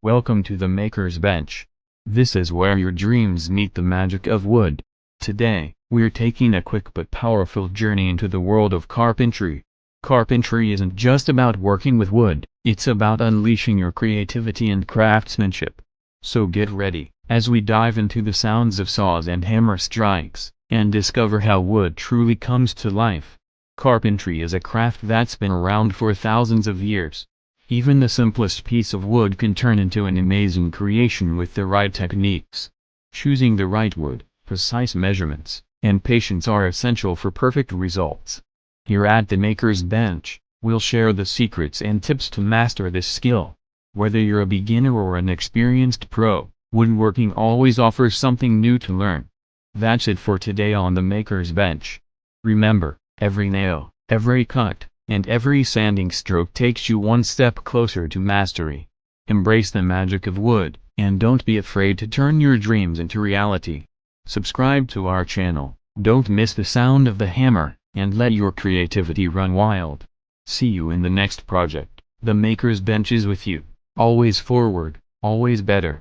Welcome to the Maker's Bench. This is where your dreams meet the magic of wood. Today, we're taking a quick but powerful journey into the world of carpentry. Carpentry isn't just about working with wood, it's about unleashing your creativity and craftsmanship. So get ready, as we dive into the sounds of saws and hammer strikes, and discover how wood truly comes to life. Carpentry is a craft that's been around for thousands of years. Even the simplest piece of wood can turn into an amazing creation with the right techniques. Choosing the right wood, precise measurements, and patience are essential for perfect results. Here at the Maker's Bench, we'll share the secrets and tips to master this skill. Whether you're a beginner or an experienced pro, woodworking always offers something new to learn. That's it for today on the Maker's Bench. Remember, every nail, every cut, and every sanding stroke takes you one step closer to mastery. Embrace the magic of wood, and don't be afraid to turn your dreams into reality. Subscribe to our channel, don't miss the sound of the hammer, and let your creativity run wild. See you in the next project. The Maker's Bench is with you, always forward, always better.